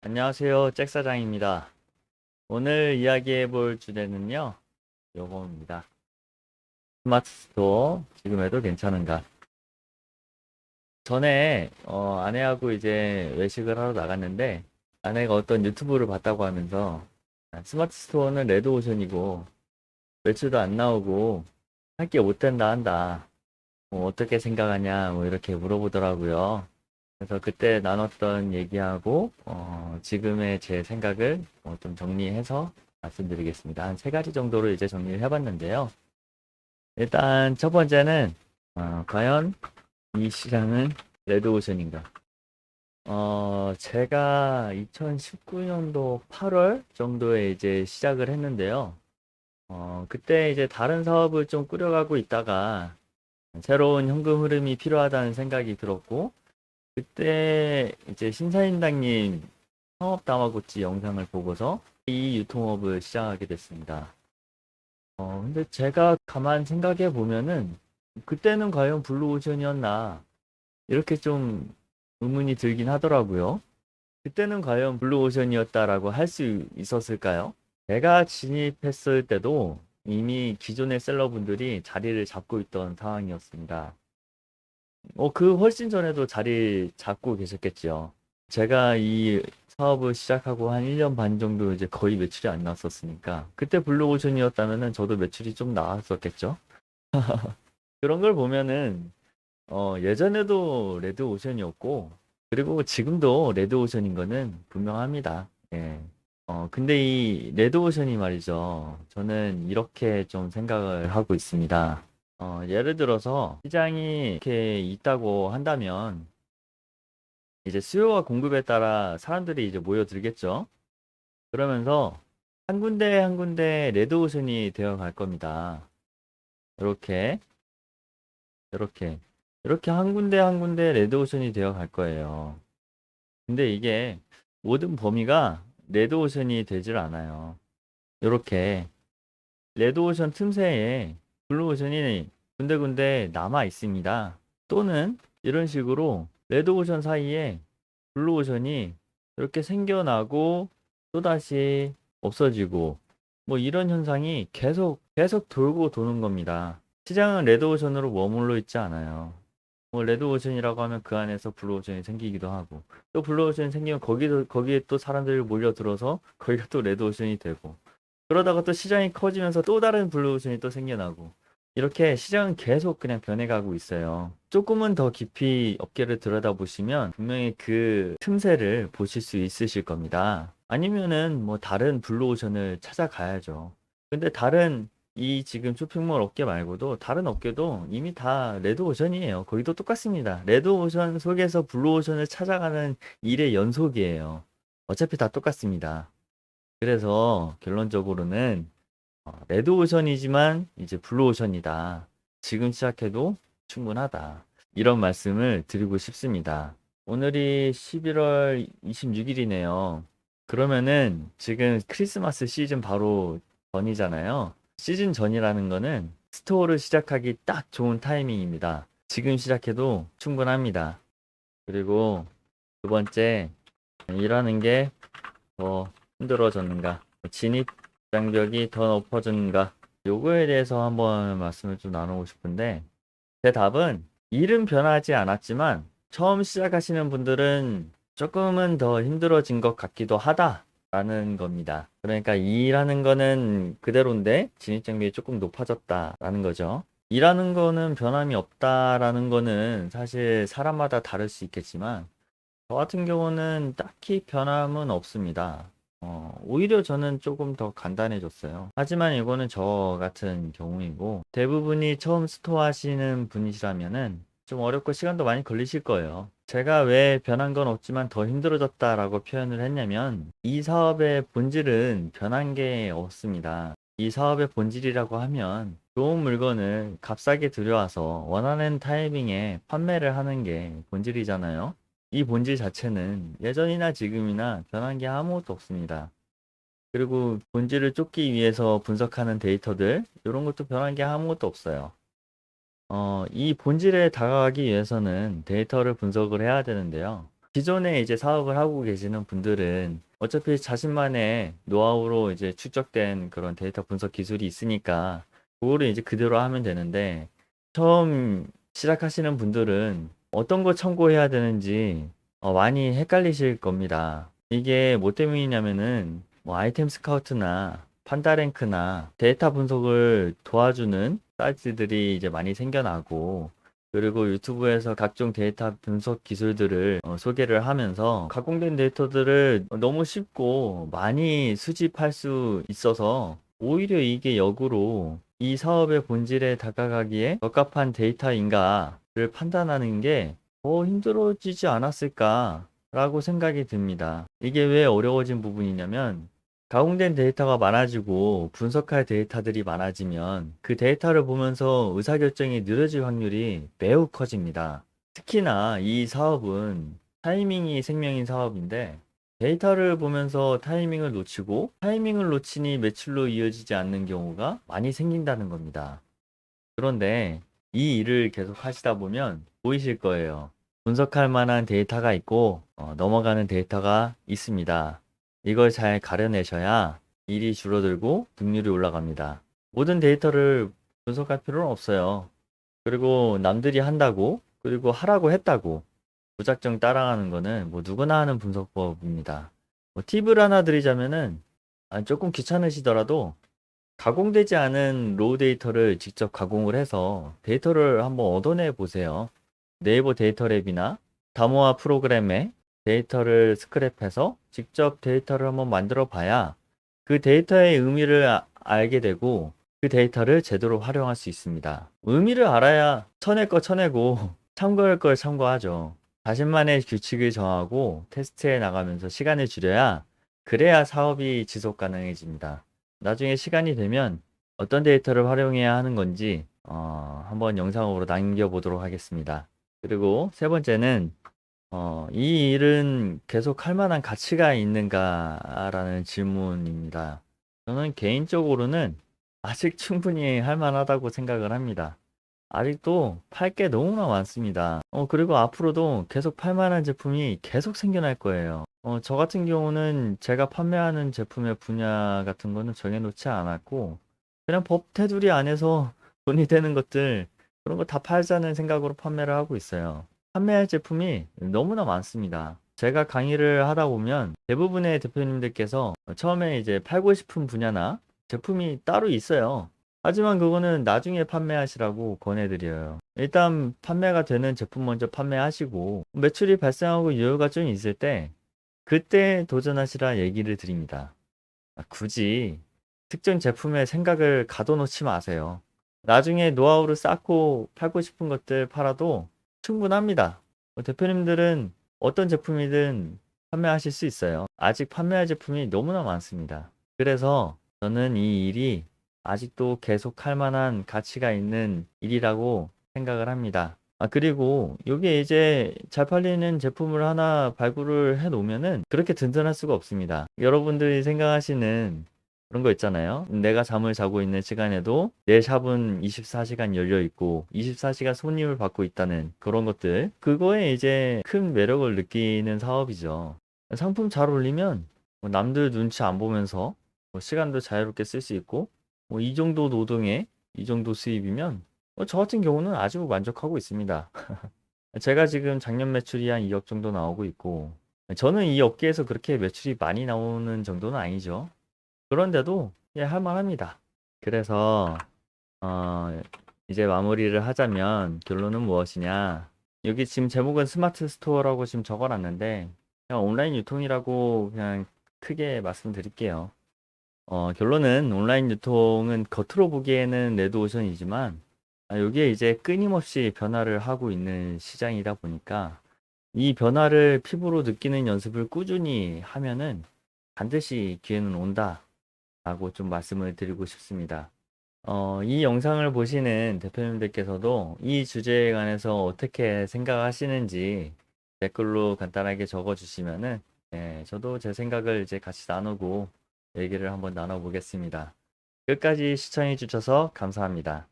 안녕하세요. 잭사장입니다. 오늘 이야기해 볼 주제는요, 요겁니다. 스마트 스토어 지금 해도 괜찮은가? 전에 아내하고 이제 외식을 하러 나갔는데 아내가 어떤 유튜브를 봤다고 하면서 스마트 스토어는 레드오션이고 매출도 안 나오고 할 게 못 된다 한다. 뭐 어떻게 생각하냐 뭐 이렇게 물어보더라고요. 그래서 그때 나눴던 얘기하고 지금의 제 생각을 좀 정리해서 말씀드리겠습니다. 한 세 가지 정도로 이제 정리를 해봤는데요. 일단 첫 번째는 과연 이 시장은 레드오션인가? 제가 2019년도 8월 정도에 이제 시작을 했는데요. 그때 이제 다른 사업을 좀 꾸려가고 있다가 새로운 현금 흐름이 필요하다는 생각이 들었고, 그때 이제 신사임당님 창업 다마고치 영상을 보고서 이 유통업을 시작하게 됐습니다. 근데 제가 가만 생각해 보면은 그때는 과연 블루오션이었나 이렇게 좀 의문이 들긴 하더라고요. 그때는 과연 블루오션이었다라고 할 수 있었을까요? 제가 진입했을 때도 이미 기존의 셀러분들이 자리를 잡고 있던 상황이었습니다. 그 훨씬 전에도 자리 잡고 계셨겠죠. 제가 이 사업을 시작하고 한 1년 반 정도 이제 거의 매출이 안 나왔었으니까 그때 블루오션이었다면은 저도 매출이 좀 나왔었겠죠. 그런 걸 보면은 예전에도 레드오션이었고 그리고 지금도 레드오션인 거는 분명합니다. 예. 근데 이 레드오션이 말이죠. 저는 이렇게 좀 생각을 하고 있습니다. 예를 들어서 시장이 이렇게 있다고 한다면 이제 수요와 공급에 따라 사람들이 이제 모여들겠죠. 그러면서 한 군데 한 군데 레드오션이 되어 갈 겁니다. 이렇게, 이렇게, 이렇게 한 군데 한 군데 레드오션이 되어 갈 거예요. 근데 이게 모든 범위가 레드오션이 되질 않아요. 이렇게 레드오션 틈새에 블루오션이 군데군데 남아 있습니다. 또는 이런 식으로 레드오션 사이에 블루오션이 이렇게 생겨나고 또다시 없어지고 뭐 이런 현상이 계속 돌고 도는 겁니다. 시장은 레드오션으로 머물러 있지 않아요. 뭐 레드오션이라고 하면 그 안에서 블루오션이 생기기도 하고 또 블루오션이 생기면 거기에 또 사람들이 몰려들어서 거기가 또 레드오션이 되고 그러다가 또 시장이 커지면서 또 다른 블루오션이 또 생겨나고 이렇게 시장은 계속 그냥 변해가고 있어요. 조금은 더 깊이 업계를 들여다보시면 분명히 그 틈새를 보실 수 있으실 겁니다. 아니면은 뭐 다른 블루오션을 찾아가야죠. 근데 다른 이 지금 쇼핑몰 업계 말고도 다른 업계도 이미 다 레드오션이에요. 거기도 똑같습니다. 레드오션 속에서 블루오션을 찾아가는 일의 연속이에요. 어차피 다 똑같습니다. 그래서 결론적으로는 레드오션이지만 이제 블루오션이다. 지금 시작해도 충분하다. 이런 말씀을 드리고 싶습니다. 오늘이 11월 26일이네요. 그러면은 지금 크리스마스 시즌 바로 전이잖아요. 시즌 전이라는 거는 스토어를 시작하기 딱 좋은 타이밍입니다. 지금 시작해도 충분합니다. 그리고 두 번째, 일하는 게 더 힘들어졌는가? 진입 장벽이 더 높아졌는가? 요거에 대해서 한번 말씀을 좀 나누고 싶은데, 제 답은 일은 변하지 않았지만, 처음 시작하시는 분들은 조금은 더 힘들어진 것 같기도 하다라는 겁니다. 그러니까 일하는 거는 그대로인데, 진입 장벽이 조금 높아졌다라는 거죠. 일하는 거는 변함이 없다라는 거는 사실 사람마다 다를 수 있겠지만, 저 같은 경우는 딱히 변함은 없습니다. 오히려 저는 조금 더 간단해졌어요. 하지만 이거는 저 같은 경우이고, 대부분이 처음 스토어 하시는 분이시라면은 좀 어렵고 시간도 많이 걸리실 거예요. 제가 왜 변한 건 없지만 더 힘들어졌다라고 표현을 했냐면, 이 사업의 본질은 변한 게 없습니다. 이 사업의 본질이라고 하면, 좋은 물건을 값싸게 들여와서 원하는 타이밍에 판매를 하는 게 본질이잖아요. 이 본질 자체는 예전이나 지금이나 변한 게 아무것도 없습니다. 그리고 본질을 쫓기 위해서 분석하는 데이터들, 이런 것도 변한 게 아무것도 없어요. 이 본질에 다가가기 위해서는 데이터를 분석을 해야 되는데요. 기존에 이제 사업을 하고 계시는 분들은 어차피 자신만의 노하우로 이제 축적된 그런 데이터 분석 기술이 있으니까 그거를 이제 그대로 하면 되는데 처음 시작하시는 분들은 어떤 거 참고해야 되는지 많이 헷갈리실 겁니다. 이게 뭐 때문이냐면은 뭐 아이템 스카우트나 판다랭크나 데이터 분석을 도와주는 사이트들이 이제 많이 생겨나고 그리고 유튜브에서 각종 데이터 분석 기술들을 소개를 하면서 가공된 데이터들을 너무 쉽고 많이 수집할 수 있어서 오히려 이게 역으로 이 사업의 본질에 다가가기에 적합한 데이터인가를 판단하는 게 더 힘들어지지 않았을까라고 생각이 듭니다. 이게 왜 어려워진 부분이냐면 가공된 데이터가 많아지고 분석할 데이터들이 많아지면 그 데이터를 보면서 의사결정이 느려질 확률이 매우 커집니다. 특히나 이 사업은 타이밍이 생명인 사업인데 데이터를 보면서 타이밍을 놓치고 타이밍을 놓치니 매출로 이어지지 않는 경우가 많이 생긴다는 겁니다. 그런데 이 일을 계속 하시다 보면 보이실 거예요. 분석할 만한 데이터가 있고 넘어가는 데이터가 있습니다. 이걸 잘 가려내셔야 일이 줄어들고 능률이 올라갑니다. 모든 데이터를 분석할 필요는 없어요. 그리고 남들이 한다고 그리고 하라고 했다고 무작정 따라가는 거는 뭐 누구나 하는 분석법입니다. 뭐 팁을 하나 드리자면은 조금 귀찮으시더라도 가공되지 않은 로우 데이터를 직접 가공을 해서 데이터를 한번 얻어내 보세요. 네이버 데이터랩이나 다모아 프로그램에 데이터를 스크랩해서 직접 데이터를 한번 만들어 봐야 그 데이터의 의미를 알게 되고 그 데이터를 제대로 활용할 수 있습니다. 의미를 알아야 쳐낼 거 쳐내고 참고할 걸 참고하죠. 자신만의 규칙을 정하고 테스트해 나가면서 시간을 줄여야 그래야 사업이 지속 가능해집니다. 나중에 시간이 되면 어떤 데이터를 활용해야 하는 건지 한번 영상으로 남겨보도록 하겠습니다. 그리고 세 번째는 이 일은 계속 할 만한 가치가 있는가라는 질문입니다. 저는 개인적으로는 아직 충분히 할 만하다고 생각을 합니다. 아직도 팔 게 너무나 많습니다. 그리고 앞으로도 계속 팔 만한 제품이 계속 생겨날 거예요. 저 같은 경우는 제가 판매하는 제품의 분야 같은 거는 정해놓지 않았고, 그냥 법 테두리 안에서 돈이 되는 것들, 그런 거 다 팔자는 생각으로 판매를 하고 있어요. 판매할 제품이 너무나 많습니다. 제가 강의를 하다 보면 대부분의 대표님들께서 처음에 이제 팔고 싶은 분야나 제품이 따로 있어요. 하지만 그거는 나중에 판매하시라고 권해드려요. 일단 판매가 되는 제품 먼저 판매하시고 매출이 발생하고 여유가 좀 있을 때 그때 도전하시라 얘기를 드립니다. 굳이 특정 제품에 생각을 가둬놓지 마세요. 나중에 노하우를 쌓고 팔고 싶은 것들 팔아도 충분합니다. 대표님들은 어떤 제품이든 판매하실 수 있어요. 아직 판매할 제품이 너무나 많습니다. 그래서 저는 이 일이 아직도 계속 할 만한 가치가 있는 일이라고 생각을 합니다. 그리고 이게 이제 잘 팔리는 제품을 하나 발굴을 해 놓으면은 그렇게 든든할 수가 없습니다. 여러분들이 생각하시는 그런 거 있잖아요. 내가 잠을 자고 있는 시간에도 내 샵은 24시간 열려 있고 24시간 손님을 받고 있다는 그런 것들. 그거에 이제 큰 매력을 느끼는 사업이죠. 상품 잘 올리면 뭐 남들 눈치 안 보면서 뭐 시간도 자유롭게 쓸 수 있고 뭐 이 정도 노동에 이 정도 수입이면 저 같은 경우는 아주 만족하고 있습니다. 제가 지금 작년 매출이 한 2억 정도 나오고 있고 저는 이 업계에서 그렇게 매출이 많이 나오는 정도는 아니죠. 그런데도 예, 할 만합니다. 그래서 어, 이제 마무리를 하자면 결론은 무엇이냐? 여기 지금 제목은 스마트 스토어라고 지금 적어놨는데 그냥 온라인 유통이라고 그냥 크게 말씀드릴게요. 결론은 온라인 유통은 겉으로 보기에는 레드오션이지만 여기에 이제 끊임없이 변화를 하고 있는 시장이다 보니까 이 변화를 피부로 느끼는 연습을 꾸준히 하면은 반드시 기회는 온다라고 좀 말씀을 드리고 싶습니다. 이 영상을 보시는 대표님들께서도 이 주제에 관해서 어떻게 생각하시는지 댓글로 간단하게 적어주시면은 저도 제 생각을 이제 같이 나누고 얘기를 한번 나눠보겠습니다. 끝까지 시청해 주셔서 감사합니다.